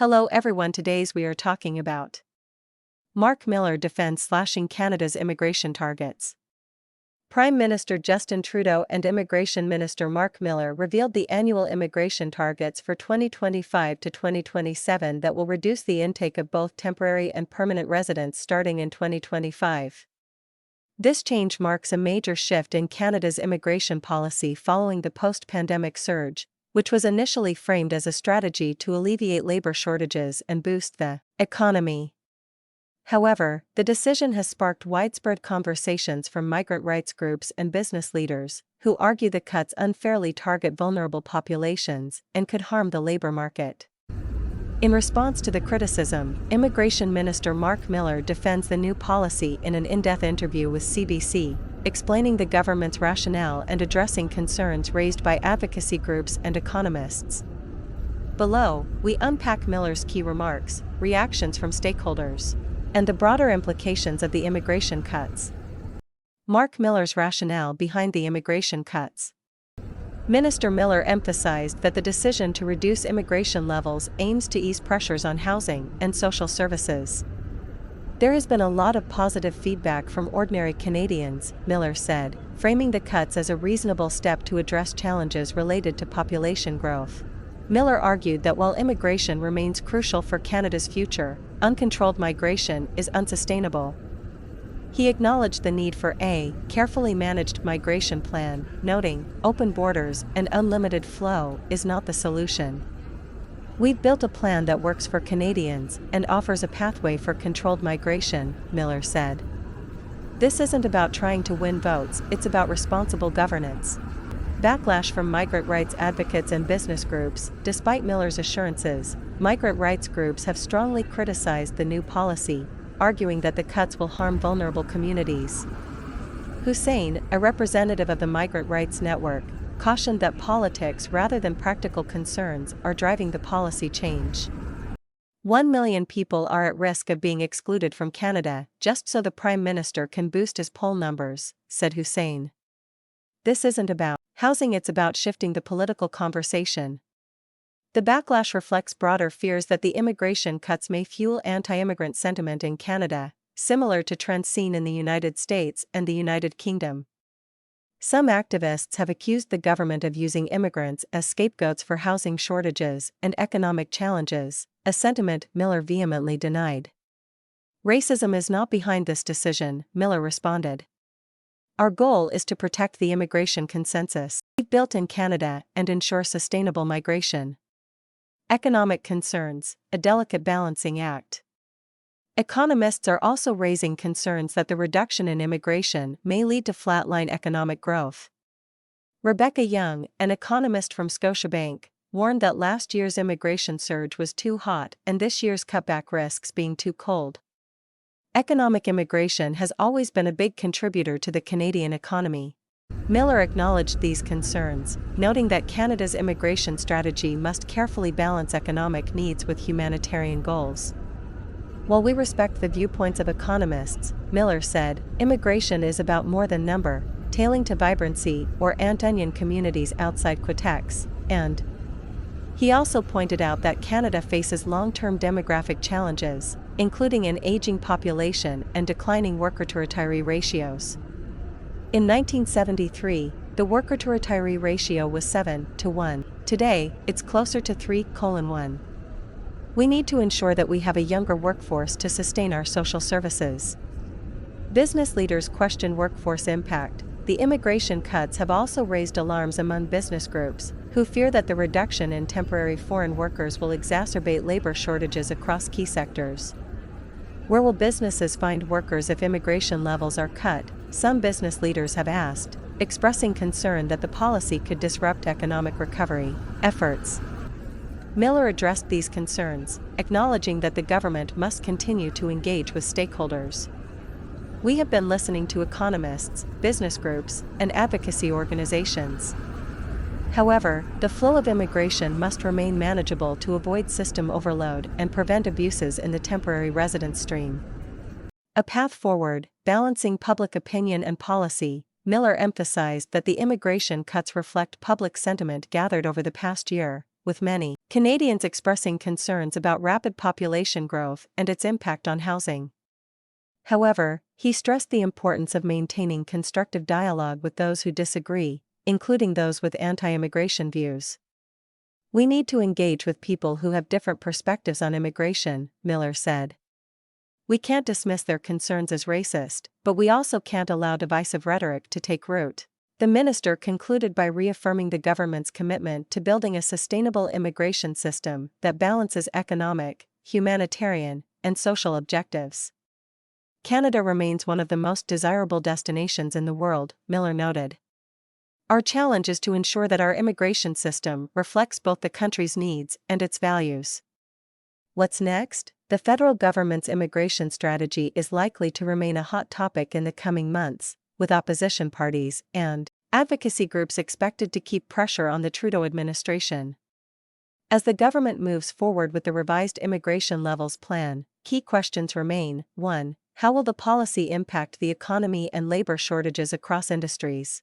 Hello everyone, today's we are talking about Marc Miller defends slashing Canada's immigration targets. Prime Minister Justin Trudeau and Immigration Minister Marc Miller revealed the annual immigration targets for 2025 to 2027 that will reduce the intake of both temporary and permanent residents starting in 2025. This change marks a major shift in Canada's immigration policy following the post-pandemic surge, which was initially framed as a strategy to alleviate labor shortages and boost the economy. However, the decision has sparked widespread conversations from migrant rights groups and business leaders, who argue the cuts unfairly target vulnerable populations and could harm the labor market. In response to the criticism, Immigration Minister Marc Miller defends the new policy in an in-depth interview with CBC, explaining the government's rationale and addressing concerns raised by advocacy groups and economists. Below, we unpack Miller's key remarks, reactions from stakeholders, and the broader implications of the immigration cuts. Marc Miller's rationale behind the immigration cuts. Minister Miller emphasized that the decision to reduce immigration levels aims to ease pressures on housing and social services. There has been a lot of positive feedback from ordinary Canadians, Miller said, framing the cuts as a reasonable step to address challenges related to population growth. Miller argued that while immigration remains crucial for Canada's future, uncontrolled migration is unsustainable. He acknowledged the need for a carefully managed migration plan, noting, open borders and unlimited flow is not the solution. We've built a plan that works for Canadians and offers a pathway for controlled migration, Miller said. This isn't about trying to win votes, it's about responsible governance. Backlash from migrant rights advocates and business groups. Despite Miller's assurances, migrant rights groups have strongly criticized the new policy, arguing that the cuts will harm vulnerable communities. Hussein, a representative of the Migrant Rights Network, cautioned that politics rather than practical concerns are driving the policy change. 1 million people are at risk of being excluded from Canada, just so the Prime Minister can boost his poll numbers, said Hussein. This isn't about housing, it's about shifting the political conversation. The backlash reflects broader fears that the immigration cuts may fuel anti-immigrant sentiment in Canada, similar to trends seen in the United States and the United Kingdom. Some activists have accused the government of using immigrants as scapegoats for housing shortages and economic challenges, a sentiment Miller vehemently denied. Racism is not behind this decision, Miller responded. Our goal is to protect the immigration consensus we've built in Canada and ensure sustainable migration. Economic concerns, a delicate balancing act. Economists are also raising concerns that the reduction in immigration may lead to flatline economic growth. Rebecca Young, an economist from Scotiabank, warned that last year's immigration surge was too hot and this year's cutback risks being too cold. Economic immigration has always been a big contributor to the Canadian economy. Miller acknowledged these concerns, noting that Canada's immigration strategy must carefully balance economic needs with humanitarian goals. While we respect the viewpoints of economists, Miller said, immigration is about more than number, tailing to vibrancy or Antonian communities outside Quetex, and he also pointed out that Canada faces long-term demographic challenges, including an aging population and declining worker-to-retiree ratios. In 1973, the worker-to-retiree ratio was 7:1. Today, it's closer to 3:1. We need to ensure that we have a younger workforce to sustain our social services. Business leaders question workforce impact. The immigration cuts have also raised alarms among business groups, who fear that the reduction in temporary foreign workers will exacerbate labor shortages across key sectors. Where will businesses find workers if immigration levels are cut? Some business leaders have asked, expressing concern that the policy could disrupt economic recovery efforts. Miller addressed these concerns, acknowledging that the government must continue to engage with stakeholders. We have been listening to economists, business groups, and advocacy organizations. However, the flow of immigration must remain manageable to avoid system overload and prevent abuses in the temporary resident stream. A path forward, balancing public opinion and policy. Miller emphasized that the immigration cuts reflect public sentiment gathered over the past year, with many Canadians expressing concerns about rapid population growth and its impact on housing. However, he stressed the importance of maintaining constructive dialogue with those who disagree, including those with anti-immigration views. "We need to engage with people who have different perspectives on immigration," Miller said. "We can't dismiss their concerns as racist, but we also can't allow divisive rhetoric to take root." The minister concluded by reaffirming the government's commitment to building a sustainable immigration system that balances economic, humanitarian, and social objectives. "Canada remains one of the most desirable destinations in the world," Miller noted. "Our challenge is to ensure that our immigration system reflects both the country's needs and its values." What's next? The federal government's immigration strategy is likely to remain a hot topic in the coming months, with opposition parties and advocacy groups expected to keep pressure on the Trudeau administration. As the government moves forward with the revised immigration levels plan, key questions remain. 1. How will the policy impact the economy and labor shortages across industries?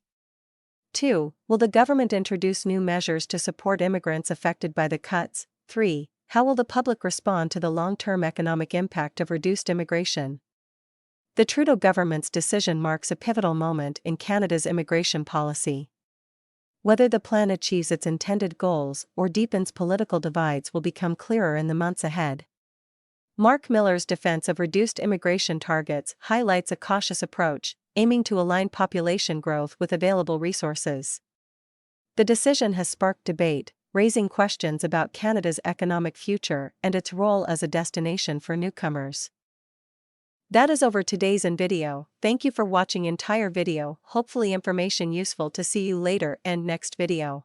2. Will the government introduce new measures to support immigrants affected by the cuts? 3. How will the public respond to the long-term economic impact of reduced immigration? The Trudeau government's decision marks a pivotal moment in Canada's immigration policy. Whether the plan achieves its intended goals or deepens political divides will become clearer in the months ahead. Marc Miller's defense of reduced immigration targets highlights a cautious approach, aiming to align population growth with available resources. The decision has sparked debate, raising questions about Canada's economic future and its role as a destination for newcomers. That is over today's video. Thank you for watching entire video. Hopefully information useful to see you later and next video.